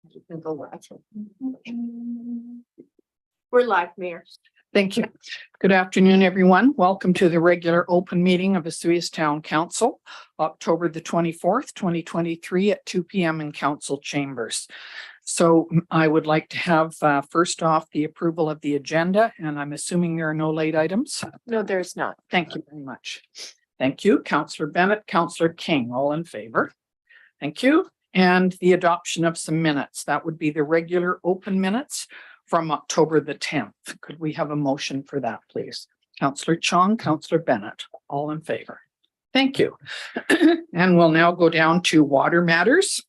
You can go watch it. We're live, Mayor. Thank you. Good afternoon, everyone. Welcome to the regular open meeting of Osoyoos Town Council, October the 24th, 2023 at 2 p.m. in council chambers. So I would like to have first off the approval of the agenda, and I'm assuming there are no late items. No, there's not. Thank you very much. Thank you, Councillor Bennett, Councillor King, all in favor. Thank you. And the adoption of some minutes. That would be the regular open minutes from October the 10th. Could we have a motion for that, please? Councillor Chong, Councillor Bennett, all in favor. Thank you. And we'll now go down to water matters.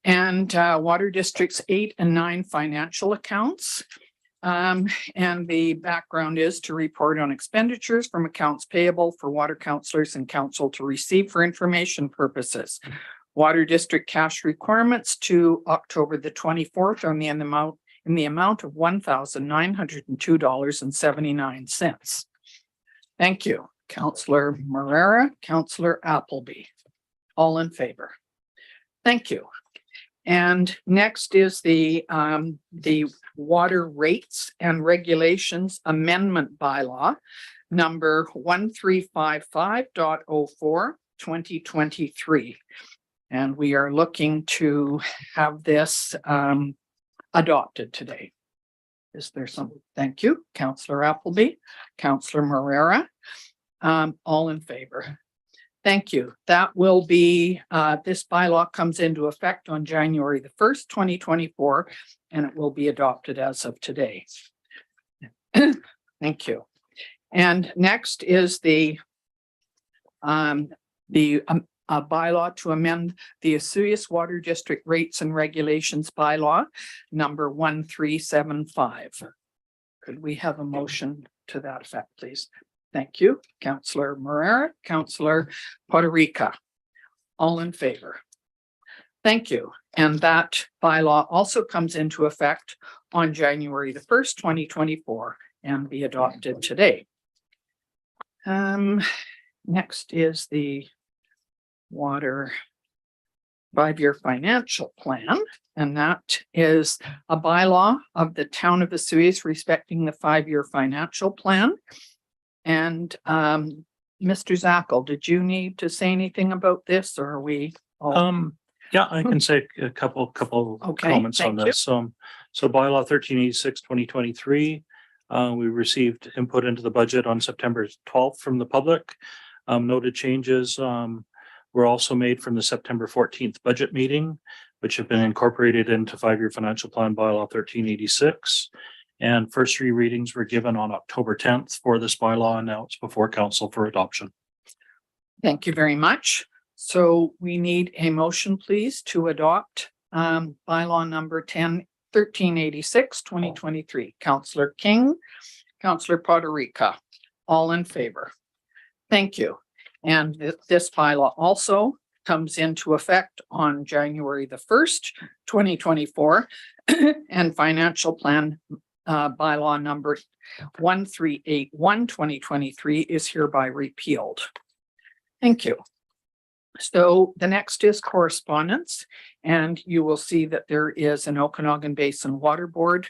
And Water Districts 8 and 9 financial accounts. And the background is to report on expenditures from accounts payable for water councillors and council to receive for information purposes. Water District cash requirements to October the 24th are in the amount of $1,902.79. Thank you. Councillor Morera, Councillor Appleby, all in favor. Thank you. And next is the water rates and regulations amendment bylaw number 1355.04 2023. And we are looking to have this adopted today. Is there some? Thank you, Councillor Appleby, Councillor Morera, all in favor. Thank you. That will be, this bylaw comes into effect on January the 1st, 2024, and it will be adopted as of today. Thank you. And next is the bylaw to amend the Osoyoos Water District Rates and Regulations bylaw number 1375. Could we have a motion to that effect, please? Thank you. Councillor Morera, Councillor Poderica, all in favor. Thank you. And that bylaw also comes into effect on January the 1st, 2024 and be adopted today. Next is the water 5-year financial plan, and that is a bylaw of the town of Osoyoos respecting the 5-year financial plan. And Mr. Zackel, did you need to say anything about this, or are we? Yeah, I can say a couple Okay, comments on thank this. So bylaw 1386 2023, we received input into the budget on September 12th from the public. Noted changes were also made from the September 14th budget meeting, which have been incorporated into 5-year financial plan bylaw 1386. And first 3 readings were given on October 10th for this bylaw, and now it's before council for adoption. Thank you very much. So we need a motion, please, to adopt bylaw number 1386 2023. Councillor King, Councillor Poderica, all in favor. Thank you. And this bylaw also comes into effect on January the 1st, 2024, and financial plan bylaw number 1381 2023 is hereby repealed. Thank you. So the next is correspondence, and you will see that there is an Okanagan Basin Water Board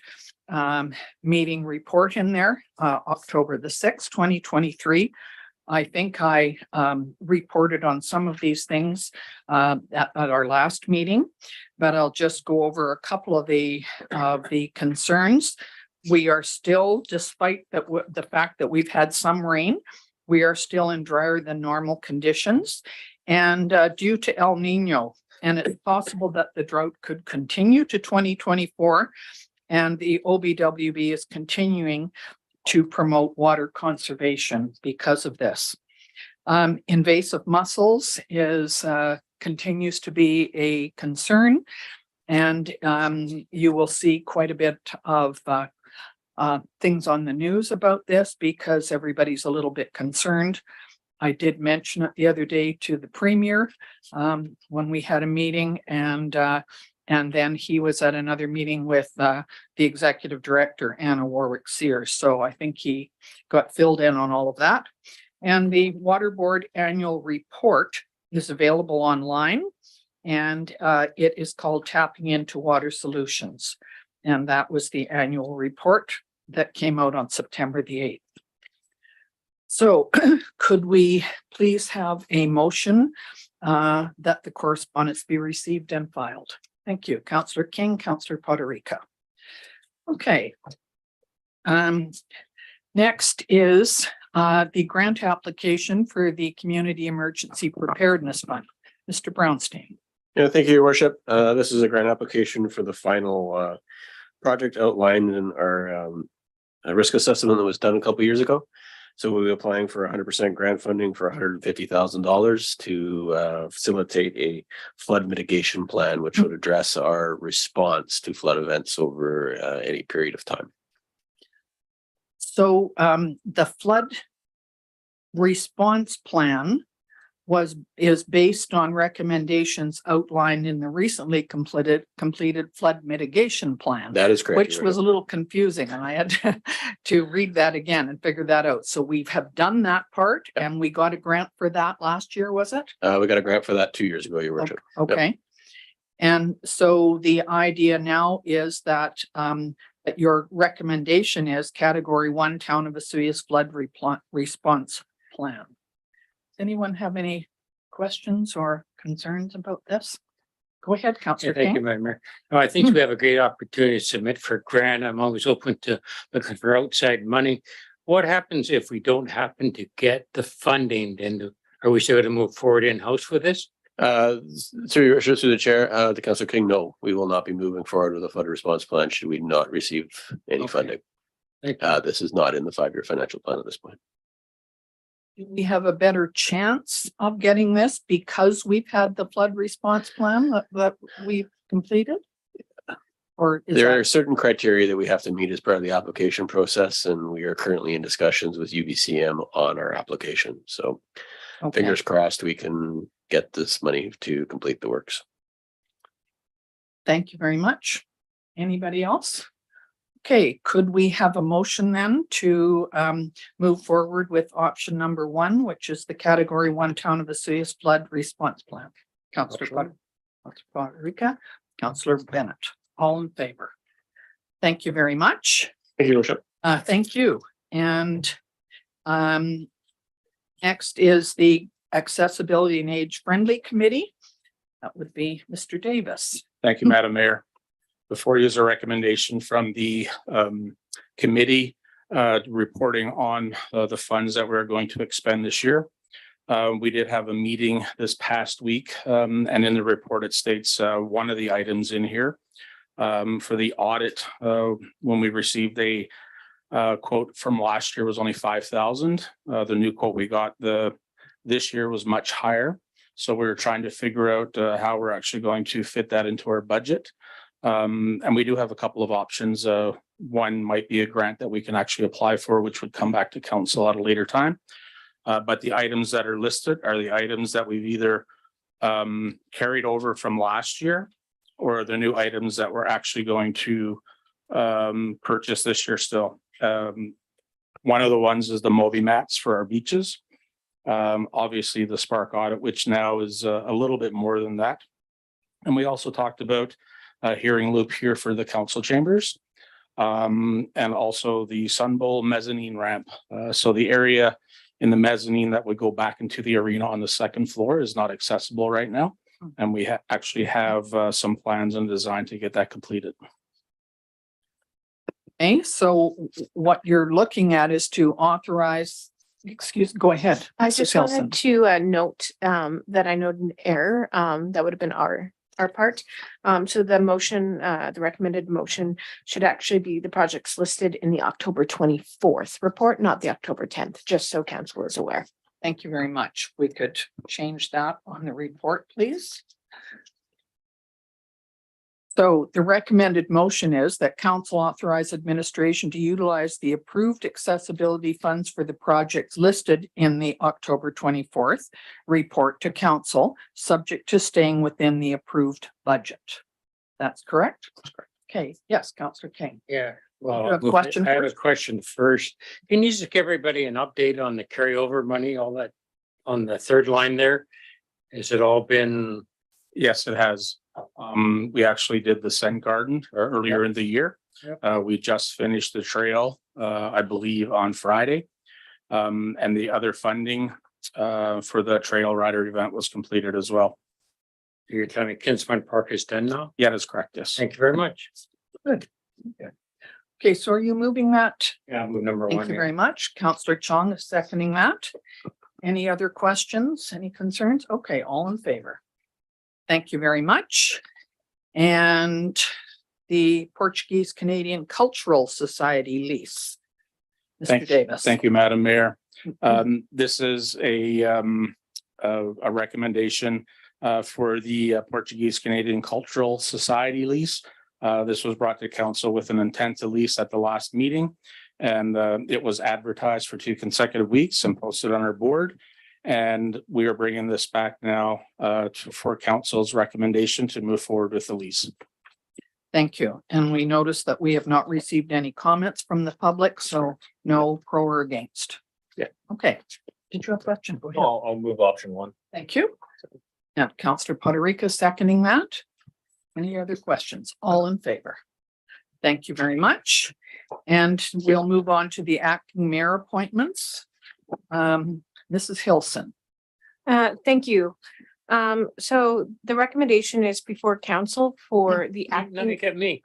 meeting report in there, October the 6th, 2023. I think I reported on some of these things at our last meeting, but I'll just go over a couple of the concerns. We are still, despite the fact that we've had some rain, we are still in drier than normal conditions, and due to El Nino, and it's possible that the drought could continue to 2024, and the OBWB is continuing to promote water conservation because of this. Invasive mussels continues to be a concern, and you will see quite a bit of things on the news about this because everybody's a little bit concerned. I did mention it the other day to the Premier when we had a meeting, and then he was at another meeting with the Executive Director, Anna Warwick Sears. So I think he got filled in on all of that. And the Water Board annual report is available online. and it is called Tapping into Water Solutions. And that was the annual report that came out on September the 8th. So could we please have a motion that the correspondence be received and filed? Thank you, Councillor King, Councillor Poderica. Okay. Next is the grant application for the Community Emergency Preparedness Fund. Mr. Brownstein. Yeah, thank you, Your Worship. This is a grant application for the final project outlined in our risk assessment that was done a couple years ago. So we'll be applying for 100% grant funding for $150,000 to facilitate a flood mitigation plan, which would address our response to flood events over any period of time. So the flood response plan is based on recommendations outlined in the recently completed flood mitigation plan. That is correct. Which was a little confusing, and I had to read that again and figure that out. So we have done that part, Yep. and we got a grant for that last year, was it? We got a grant for that 2 years ago, Your Worship. Okay. And so the idea now is that that your recommendation is Category 1 Town of Vesuvius Flood Response Plan. Does anyone have any questions or concerns about this? Go ahead, Councillor Thank you, King. Madam Mayor. No, I think we have a great opportunity to submit for a grant. I'm always open to looking for outside money. What happens if we don't happen to get the funding? Then are we still going to move forward in-house with this? Through Your Worship, through the chair, to Councillor King, no, we will not be moving forward with a flood response plan should we not receive any Okay. funding. Thank you. This is not in the 5-year financial plan at this point. Do we have a better chance of getting this because we've had the flood response plan that we've completed? Or is There are that, certain criteria that we have to meet as part of the application process, and we are currently in discussions with UBCM on our application. So okay. fingers crossed we can get this money to complete the works. Thank you very much. Anybody else? Okay, could we have a motion then to move forward with option number 1, which is the Category 1 Town of Vesuvius Flood Response Plan? Councillor Poderica, Councillor Bennett, all in favor. Thank you very much. Thank you, Your Worship. Thank you. And next is the Accessibility and Age Friendly Committee. That would be Mr. Davis. Thank you, Madam Mayor. Before you is a recommendation from the committee reporting on the funds that we're going to expend this year. We did have a meeting this past week, and in the report it states one of the items in here for the audit, when we received a quote from last year was only 5,000. The new quote we got this year was much higher. So we were trying to figure out how we're actually going to fit that into our budget. And we do have a couple of options. One might be a grant that we can actually apply for, which would come back to council at a later time. But the items that are listed are the items that we've either carried over from last year or the new items that we're actually going to purchase this year still. One of the ones is the Moby mats for our beaches. Obviously the Spark audit, which now is a little bit more than that. And we also talked about a hearing loop here for the council chambers, and also the Sun Bowl mezzanine ramp. So the area in the mezzanine that would go back into the arena on the second floor is not accessible right now. And we actually have some plans and design to get that completed. Okay, so what you're looking at is to authorize, go ahead. I Mrs. just Hilson. wanted to note that I noted an error that would have been our part. So the motion, the recommended motion should actually be the projects listed in the October 24th report, not the October 10th, just so council is aware. Thank you very much. We could change that on the report, please. So the recommended motion is that council authorize administration to utilize the approved accessibility funds for the projects listed in the October 24th report to council, subject to staying within the approved budget. That's correct? Okay, yes, Councillor King. Yeah. You have Well, a question I have a first? question first. Can you just give everybody an update on the carryover money, all that on the third line there? Has it all been Yes, it has. We actually did the Sen Garden earlier in the year. Yep. We just finished the trail, I believe on Friday. And the other funding for the trail rider event was completed as well. You're telling me Kinsman Park is done now? Yeah, that's correct. Yes. Thank you very much. Okay, so are you moving that? Yeah, move number Thank one. you yeah. very much. Counselor Chong is seconding that. Any other questions, any concerns? Okay, all in favor. Thank you very much. And the Portuguese Canadian Cultural Society lease. Mr. Davis. Thank you, Madam Mayor. This is a recommendation for the Portuguese Canadian Cultural Society lease. This was brought to council with an intent to lease at the last meeting. And it was advertised for 2 consecutive weeks and posted on our board. And we are bringing this back now for council's recommendation to move forward with the lease. Thank you. And we noticed that we have not received any comments from the public, so no pro or against. Yeah. Okay. Did you have a question? Go ahead. I'll move option one. Thank you. Now, Counselor Poderica seconding that. Any other questions? All in favor? Thank you very much. And we'll move on to the acting mayor appointments. Mrs. Hilson. Thank you. So the recommendation is before council for the Let me acting, get me.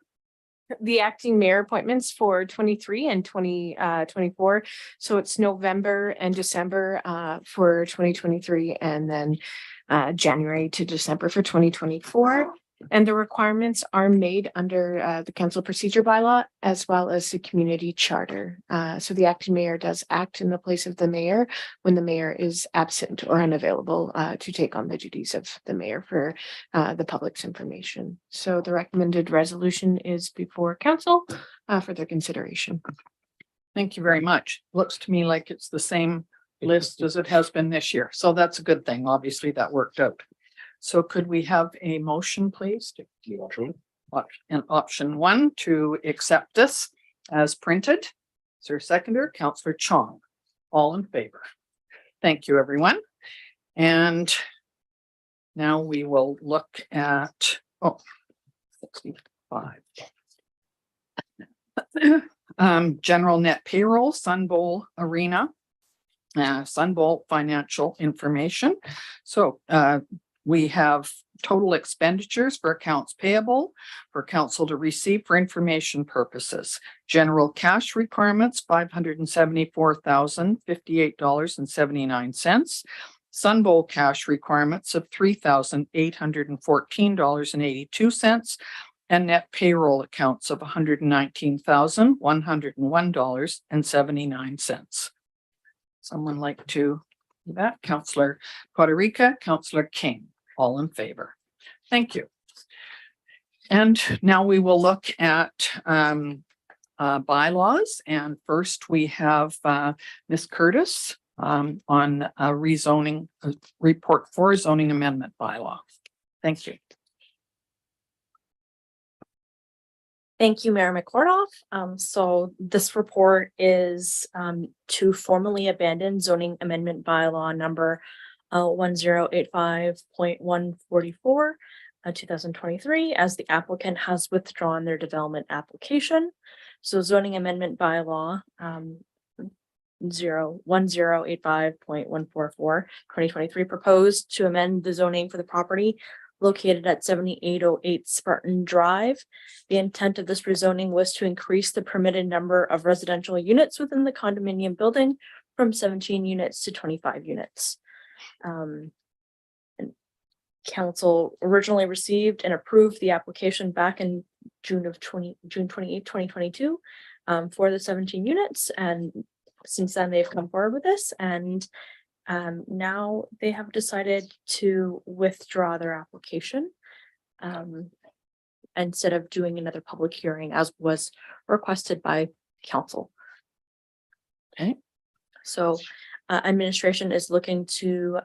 the acting mayor appointments for 23 and 2024. So it's November and December for 2023, and then January to December for 2024. And the requirements are made under the council procedure bylaw as well as the community charter. So the acting mayor does act in the place of the mayor when the mayor is absent or unavailable to take on the duties of the mayor for the public's information. So the recommended resolution is before council for their consideration. Thank you very much. Looks to me like it's the same list as it has been this year. So that's a good thing. Obviously, that worked out. So could we have a motion, please? And option 1 to accept this as printed. Is there a seconder? Counselor Chong. All in favor. Thank you, everyone. And now we will look at, 65. General net payroll, Sun Bowl Arena, Sun Bowl financial information. So, we have total expenditures for accounts payable for council to receive for information purposes. General cash requirements, $574,058.79. Sun Bowl cash requirements of $3,814.82. And net payroll accounts of $119,101.79. Someone like to do that? Counselor Poderica, Counselor King. All in favor. Thank you. And now we will look at bylaws. And first we have Ms. Curtis on a rezoning report for zoning amendment bylaw. Thank you. Thank you, Mayor McCordoff. So this report is to formally abandon zoning amendment bylaw number 1085.144, 2023, as the applicant has withdrawn their development application. So zoning amendment bylaw 1085.144, 2023 proposed to amend the zoning for the property located at 7808 Spartan Drive. The intent of this rezoning was to increase the permitted number of residential units within the condominium building from 17 units to 25 units. And council originally received and approved the application back in June 28, 2022 for the 17 units. And since then they've come forward with this, and now they have decided to withdraw their application instead of doing another public hearing as was requested by council. Okay. So administration is looking to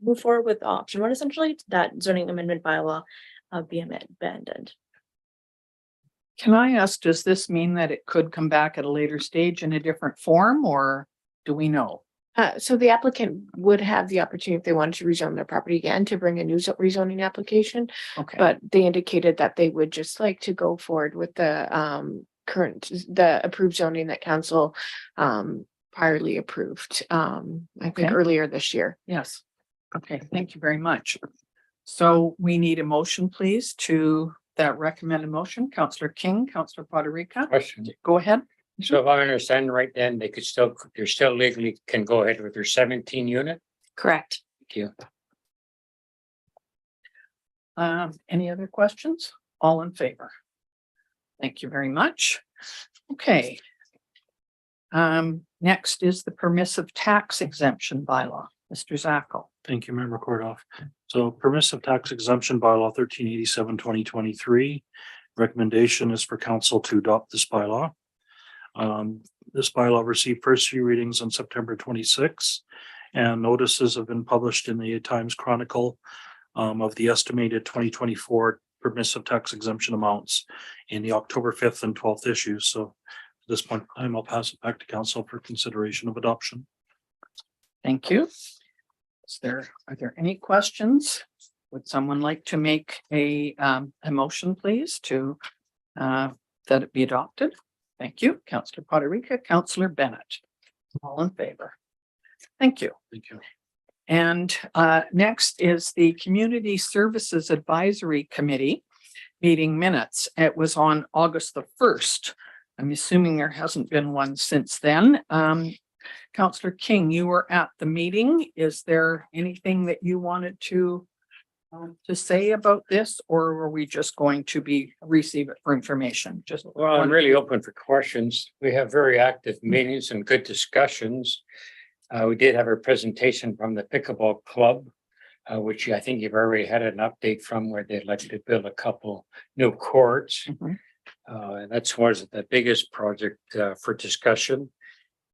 move forward with option 1, essentially, that zoning amendment bylaw be abandoned. Can I ask, does this mean that it could come back at a later stage in a different form, or do we know? So the applicant would have the opportunity if they wanted to rezone their property again to bring a new rezoning application. Okay, But they indicated that they would just like to go forward with the the approved zoning that council priorly approved, I think Okay. earlier this year. yes. Okay, thank you very much. So we need a motion, please, to that recommended motion. Counselor King, Counselor Poderica, Question. go ahead. So if I understand right, then they could still, they're still legally can go ahead with their 17 unit. Correct. Thank you. Any other questions? All in favor? Thank you very much. Okay. Next is the permissive tax exemption bylaw. Mr. Zackel. Thank you, Member Kordoff. So permissive tax exemption bylaw 1387/2023. Recommendation is for council to adopt this bylaw. This bylaw received first few readings on September 26th, and notices have been published in the Times Chronicle of the estimated 2024 permissive tax exemption amounts in the October 5th and 12th issues. So at this point, I'll pass it back to council for consideration of adoption. Thank you. Are there any questions? Would someone like to make a motion, please, to that it be adopted? Thank you, Councillor Poderica, Councillor Bennett. All in favor? Thank you. Thank you. And next is the Community Services Advisory Committee meeting minutes. It was on August the 1st. I'm assuming there hasn't been one since then. Counselor King, you were at the meeting. Is there anything that you wanted to say about this, or were we just going to receive it for information? Just Well, I'm really open for questions. We have very active meetings and good discussions. We did have a presentation from the pickleball club, which I think you've already had an update from, where they'd like to build a couple new courts. Mhm. And that's was the biggest project for discussion.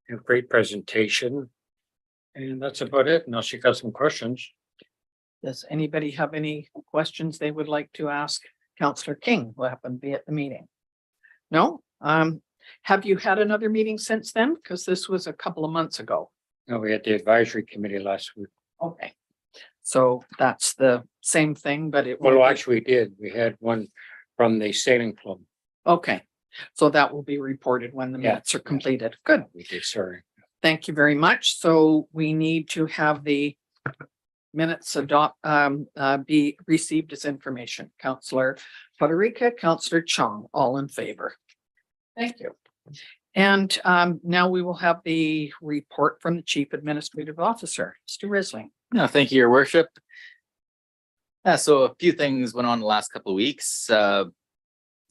A great presentation. And that's about it, unless you got some questions. Does anybody have any questions they would like to ask Counselor King, who happened to be at the meeting? No? Have you had another meeting since then? Because this was a couple of months ago. No, we had the advisory committee last week. Okay. So that's the same thing, but it Well, will be- actually, we did. We had one from the sailing club. okay. So that will be reported when the Yeah. minutes are completed. Good. We did, sorry. Thank you very much. So we need to have the minutes be received as information. Counselor Poderica, Counselor Chong, all in favor. Thank you. And now we will have the report from the Chief Administrative Officer, Mr. Risling. No, thank you, Your Worship. So a few things went on the last couple of weeks. As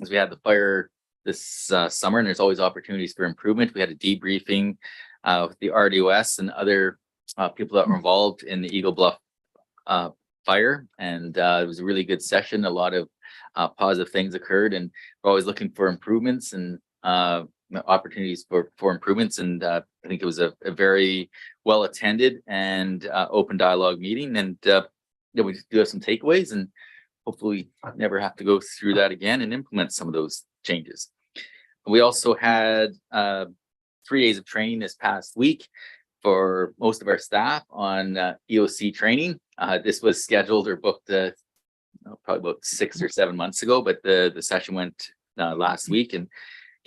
we had the fire this summer, and there's always opportunities for improvement. We had a debriefing with the RDOS and other people that were involved in the Eagle Bluff fire, and it was a really good session. A lot of positive things occurred, and we're always looking for improvements and opportunities for improvements. And I think it was a very well attended and open dialogue meeting. And we do have some takeaways, and hopefully never have to go through that again and implement some of those changes. We also had 3 days of training this past week for most of our staff on EOC training. This was scheduled or booked probably about 6 or 7 months ago, but the session went last week, and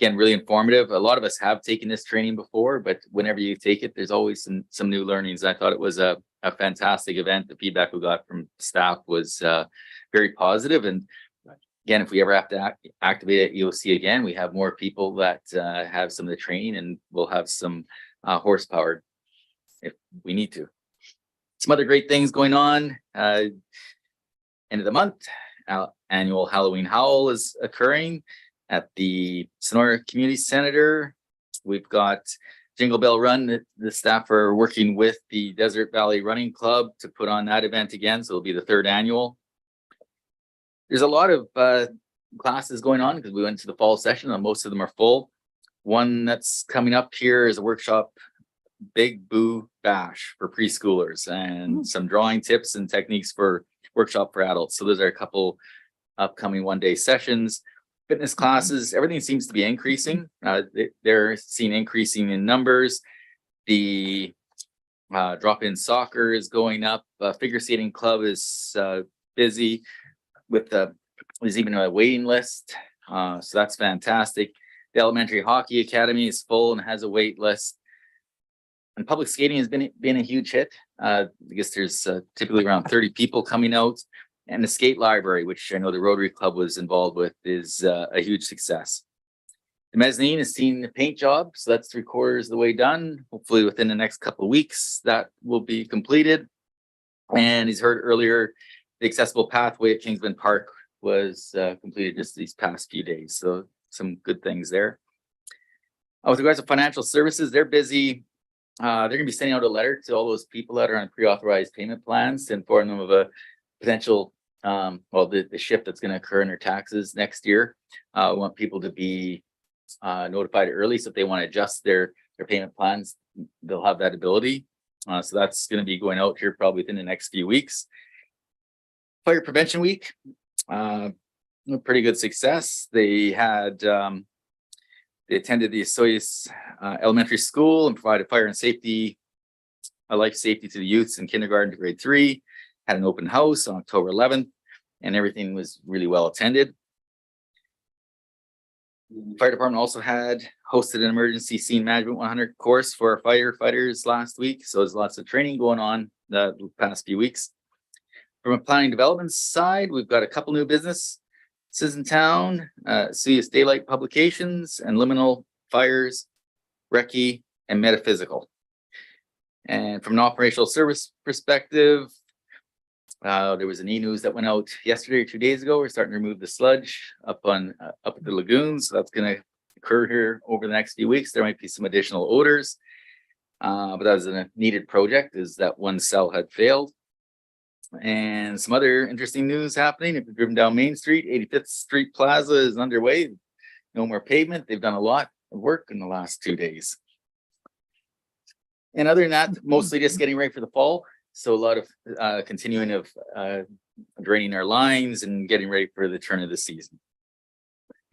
again, really informative. A lot of us have taken this training before, but whenever you take it, there's always some new learnings. I thought it was a fantastic event. The feedback we got from staff was very positive. And again, if we ever have to activate EOC again, we have more people that have some of the training, and we'll have some horsepower if we need to. Some other great things going on. End of the month, annual Halloween Howl is occurring at the Sonora Community Center. We've got Jingle Bell Run. The staff are working with the Desert Valley Running Club to put on that event again. So it'll be the 3rd annual. There's a lot of classes going on because we went to the fall session and most of them are full. One that's coming up here is a workshop, Big Boo Bash, for preschoolers, and some drawing tips and techniques for workshop for adults. So those are a couple upcoming one-day sessions. Fitness classes, everything seems to be increasing. They're seeing increasing in numbers. The Drop-in soccer is going up. Figure skating club is busy with there's even a waiting list. So that's fantastic. The elementary hockey academy is full and has a wait list. And public skating has been a huge hit. I guess there's typically around 30 people coming out. And the skate library, which I know the Rotary Club was involved with, is a huge success. The mezzanine has seen the paint job, so that's 3/4 of the way done. Hopefully within the next couple of weeks, that will be completed. And he's heard earlier, the accessible pathway at Kingsman Park was completed just these past few days. So some good things there. With regards to financial services, they're busy. They're going to be sending out a letter to all those people that are on pre-authorized payment plans to inform them of a potential, the shift that's going to occur in their taxes next year. We want people to be notified early, so if they want to adjust their payment plans, they'll have that ability. So that's going to be going out here probably within the next few weeks. Fire Prevention Week, pretty good success. They had they attended the Osoyoos Elementary School and provided fire and safety, life safety to the youths in kindergarten to grade 3. Had an open house on October 11th, and everything was really well attended. Fire department also hosted an emergency scene management 100 course for our firefighters last week. So there's lots of training going on the past few weeks. From a planning development side, we've got a couple new businesses in town, Osoyoos Daylight Publications and Liminal Fires, Recce, and Metaphysical. And from an operational service perspective, there was an e-news that went out yesterday or 2 days ago. We're starting to remove the sludge up at the lagoons. So that's going to occur here over the next few weeks. There might be some additional odors, but that was a needed project, is that one cell had failed. And some other interesting news happening. If you've driven down Main Street, 85th Street Plaza is underway. No more pavement. They've done a lot of work in the last 2 days. And other than that, mostly just getting ready for the fall. So a lot of continuing of draining our lines and getting ready for the turn of the season.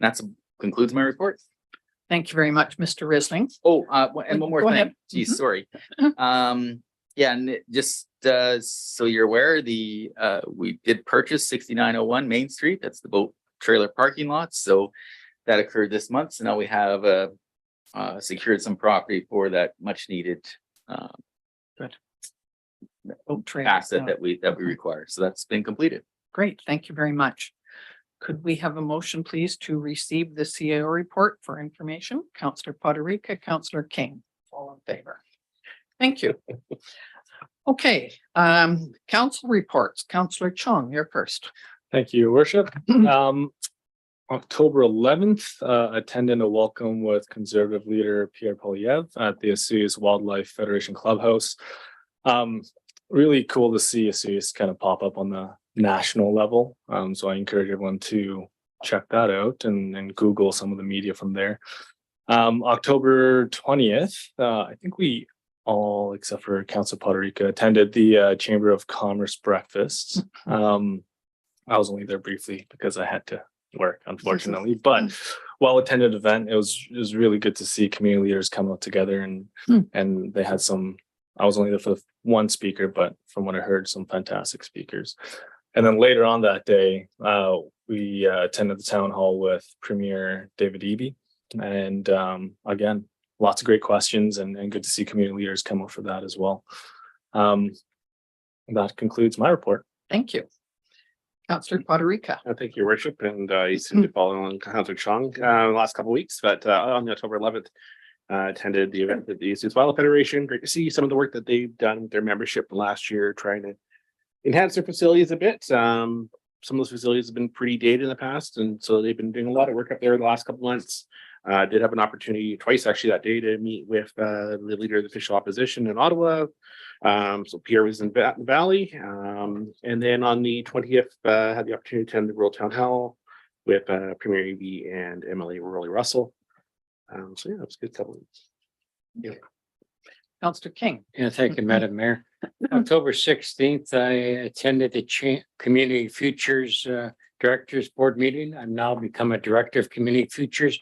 That concludes my report. Thank you very much, Mr. Risling. Oh, and one more Go thing. ahead. Geez, Mhm. sorry. Yeah, and just so you're aware, we did purchase 6901 Main Street. That's the boat trailer parking lot. So that occurred this month. So now we have secured some property for that much needed Boat trailer, asset yeah. that we require. So that's been completed. Great, thank you very much. Could we have a motion, please, to receive the CAO report for information? Councillor Poderica, Councillor King, all in favor. Thank you. Okay, council reports. Councillor Chong, you're first. Thank you, Your Worship. October 11th, attended a welcome with Conservative leader Pierre Poilievre at the Osoyoos Wildlife Federation Clubhouse. Really cool to see Osoyoos kind of pop up on the national level. So I encourage everyone to check that out and Google some of the media from there. October 20th, I think we all, except for Council Poderica, attended the Chamber of Commerce breakfast. I was only there briefly because I had to work, unfortunately, but well-attended event. It was really good to see community leaders come out together and they had some. I was only there for one speaker, but from what I heard, some fantastic speakers. And then later on that day, we attended the town hall with Premier David Eby, and again, lots of great questions and good to see community leaders come out for that as well. That concludes my report. Thank you. Councillor Poderica. Thank you, Your Worship, and you seem to follow along Councillor Chong the last couple of weeks, but on October 11th, attended the event at the Osoyoos Wildlife Federation. Great to see some of the work that they've done with their membership last year, trying to enhance their facilities a bit. Some of those facilities have been pretty dated in the past, and so they've been doing a lot of work up there the last couple of months. Did have an opportunity twice actually that day to meet with the leader of the official opposition in Ottawa. So Pierre was in the Valley, and then on the 20th had the opportunity to attend the Rural Town Hall with Premier Eby and MLA Rory Russell. So yeah, that was a good couple of weeks. Yeah. Councillor King. Yeah, thank you, Madam Mayor. October 16th, I attended the Community Futures Directors Board meeting. I'm now become a Director of Community Futures.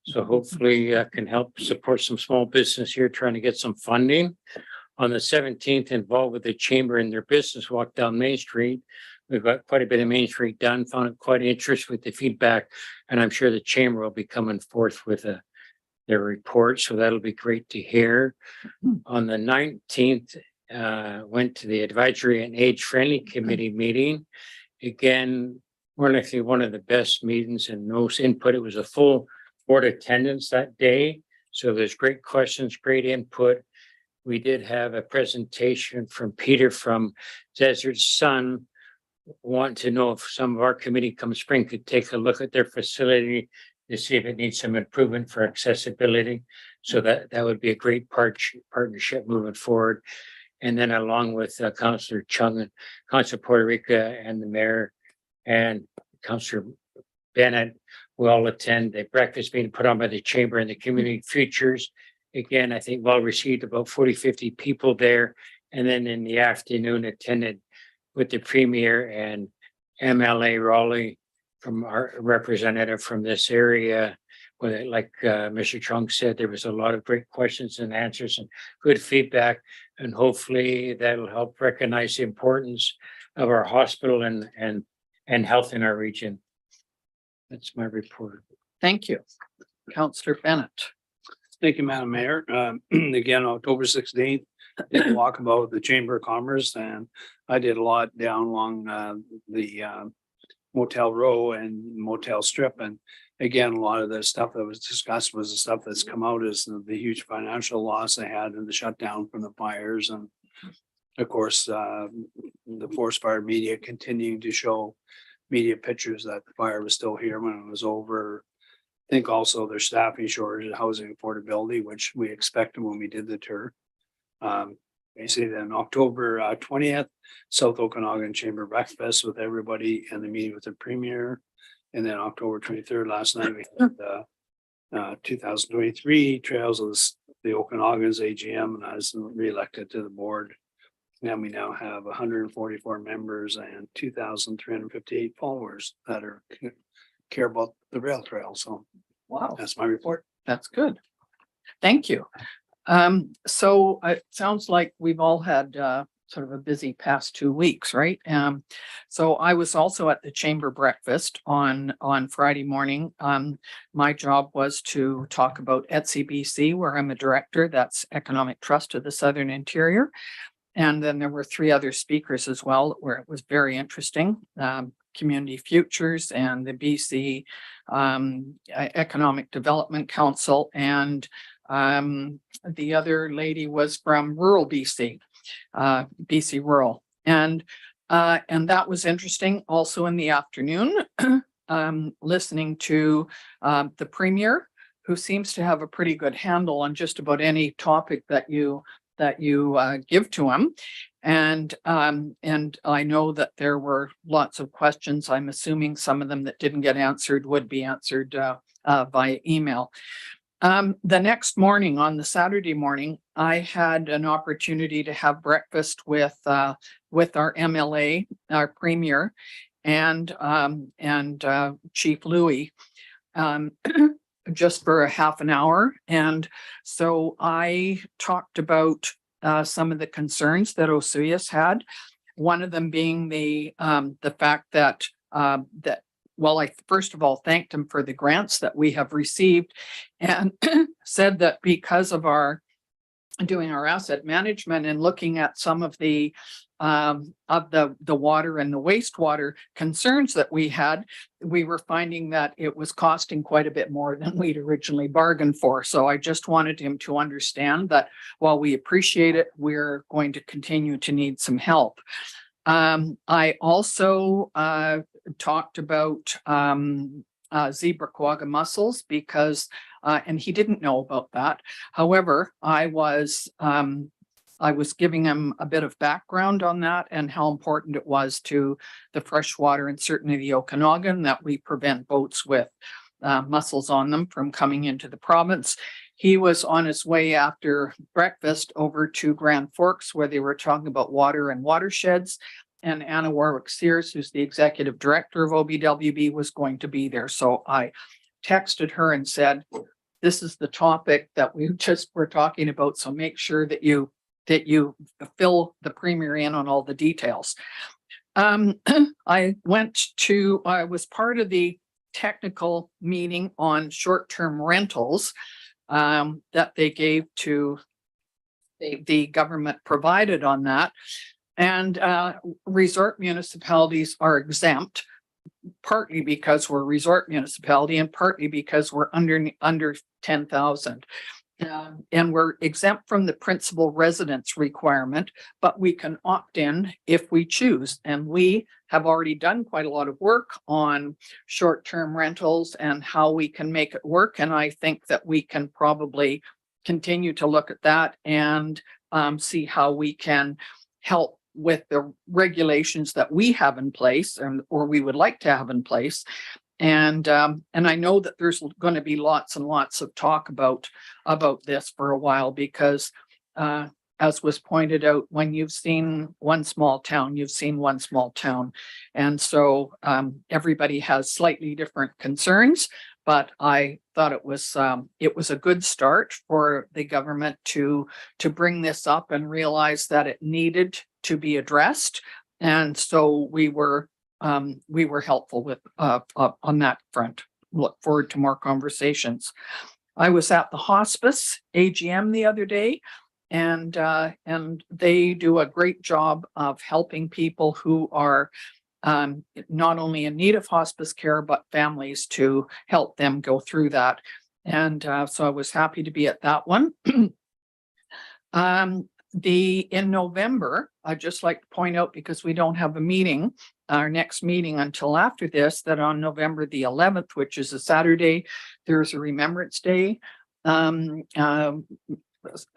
So hopefully I can help support some small business here trying to get some funding. On the 17th, involved with the chamber in their business walk down Main Street. We've got quite a bit of Main Street done, found it quite interesting with the feedback, and I'm sure the chamber will be coming forth with their report, so that'll be great to hear. On the 19th, went to the Advisory and Age Friendly Committee meeting. Again, more likely one of the best meetings and most input. It was a full board attendance that day, so there's great questions, great input. We did have a presentation from Peter from Desert's Son, want to know if some of our committee come spring could take a look at their facility to see if it needs some improvement for accessibility. So that would be a great partnership moving forward. And then along with Councillor Chung and Councillor Puerto Rico and the mayor and Councillor Bennett will all attend the breakfast being put on by the chamber and the community futures. Again, I think well received, about 40, 50 people there. And then in the afternoon attended with the premier and MLA Raleigh from our representative from this area. Where, like Mr. Chung said, there was a lot of great questions and answers and good feedback. And hopefully that'll help recognize the importance of our hospital and health in our region. That's my report. Thank you. Councillor Bennett. Thank you, Madam Mayor. Again, October 16th, did a walkabout with the Chamber of Commerce, and I did a lot down along the Motel Row and Motel Strip. And again, a lot of the stuff that was discussed was the stuff that's come out is the huge financial loss they had in the shutdown from the fires. And of course, the forest fire media continuing to show media pictures that the fire was still here when it was over. I think also there's staffing shortage and housing affordability, which we expected when we did the tour. Basically then October 20th, South Okanagan Chamber breakfast with everybody and the meeting with the premier. And then October 23rd, last night, we had 2023 Trails of the Okanagans AGM, and I was reelected to the board. And we now have 144 members and 2,358 followers that are care about the rail trail. So Wow, that's my report. that's good. Thank you. So it sounds like we've all had sort of a busy past 2 weeks, right? So I was also at the chamber breakfast on Friday morning. My job was to talk about ETSI-BC, where I'm a director. That's Economic Trust of the Southern Interior. And then there were 3 other speakers as well, where it was very interesting. Community Futures and the BC Economic Development Council, and the other lady was from rural BC, BC Rural. And that was interesting. Also in the afternoon, listening to the premier, who seems to have a pretty good handle on just about any topic that you give to him. And I know that there were lots of questions. I'm assuming some of them that didn't get answered would be answered via email. The next morning, on the Saturday morning, I had an opportunity to have breakfast with our MLA, our premier, and Chief Louis, just for a half an hour. And so I talked about some of the concerns that Osoyoos had. One of them being the fact that well, I first of all thanked him for the grants that we have received, and said that because of our doing our asset management and looking at some of the water and the wastewater concerns that we had, we were finding that it was costing quite a bit more than we'd originally bargained for. So I just wanted him to understand that while we appreciate it, we're going to continue to need some help. I also talked about zebra quagga mussels because, and he didn't know about that. However, I was giving him a bit of background on that and how important it was to the freshwater and certainly the Okanagan that we prevent boats with mussels on them from coming into the province. He was on his way after breakfast over to Grand Forks, where they were talking about water and watersheds. And Anna Warwick-Sears, who's the executive director of OBWB, was going to be there. So I texted her and said, this is the topic that we just were talking about. So make sure that you that you fill the premier in on all the details. I was part of the technical meeting on short-term rentals that they gave to the government provided on that. And resort municipalities are exempt, partly because we're a resort municipality and partly because we're under 10,000. And we're exempt from the principal residence requirement, but we can opt in if we choose. And we have already done quite a lot of work on short-term rentals and how we can make it work. And I think that we can probably continue to look at that and see how we can help with the regulations that we have in place or we would like to have in place. And I know that there's going to be lots and lots of talk about this for a while, because as was pointed out, when you've seen one small town, you've seen one small town. And so everybody has slightly different concerns, but I thought it was a good start for the government to bring this up and realize that it needed to be addressed. And so we were helpful with on that front. Look forward to more conversations. I was at the hospice AGM the other day, and they do a great job of helping people who are not only in need of hospice care, but families to help them go through that. And so I was happy to be at that one. In November, I'd just like to point out, because we don't have a meeting, our next meeting until after this, that on November the 11th, which is a Saturday, there's a Remembrance Day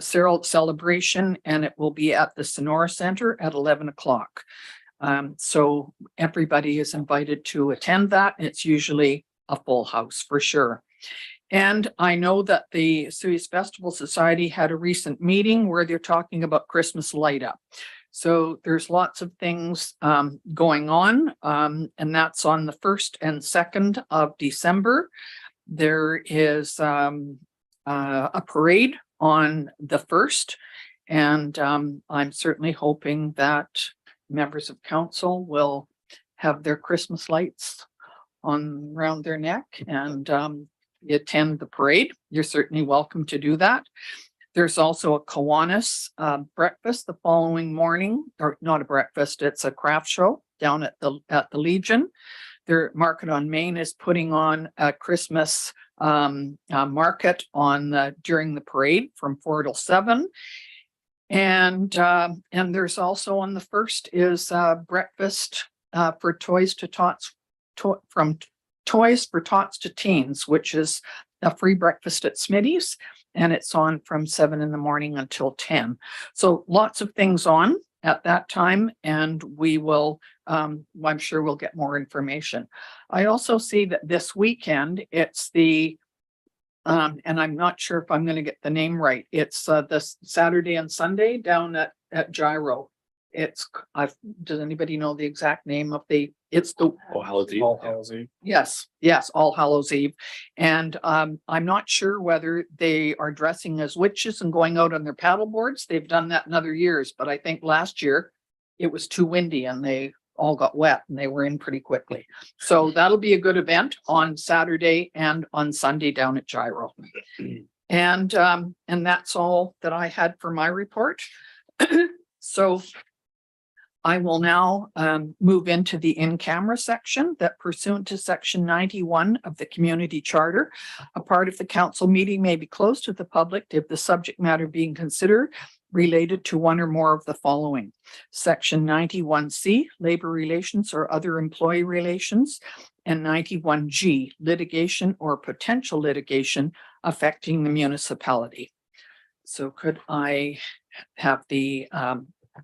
celebration, and it will be at the Sonora Center at 11 o'clock. So everybody is invited to attend that. It's usually a full house for sure. And I know that the Serious Festival Society had a recent meeting where they're talking about Christmas light up. So there's lots of things going on, and that's on the 1st and 2nd of December. There is a parade on the 1st, and I'm certainly hoping that members of council will have their Christmas lights on around their neck and attend the parade. You're certainly welcome to do that. There's also a Kiwanis breakfast the following morning, or not a breakfast, it's a craft show down at the Legion. Their Market on Main is putting on a Christmas market during the parade from 4 till 7. And there's also on the 1st is breakfast for Toys to Tots, from Toys for Tots to Teens, which is a free breakfast at Smitty's, and it's on from 7 in the morning until 10. So lots of things on at that time, and we will, I'm sure we'll get more information. I also see that this weekend it's the and I'm not sure if I'm going to get the name right. It's this Saturday and Sunday down at Gyro. Does anybody know the exact name of it's the All Hallows Eve. All Hallows Eve. Yes, All Hallows Eve. And I'm not sure whether they are dressing as witches and going out on their paddle boards. They've done that in other years, but I think last year it was too windy and they all got wet and they were in pretty quickly. So that'll be a good event on Saturday and on Sunday down at Gyro. And that's all that I had for my report. So I will now move into the in-camera section that, pursuant to section 91 of the Community Charter, a part of the council meeting may be closed to the public if the subject matter being considered related to one or more of the following. Section 91C, labor relations or other employee relations, and 91G, litigation or potential litigation affecting the municipality. So could I have the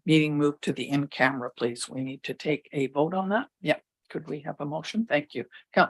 meeting move to the in-camera, please? We need to take a vote on that. Yeah. Could we have a motion? Thank you. Councilor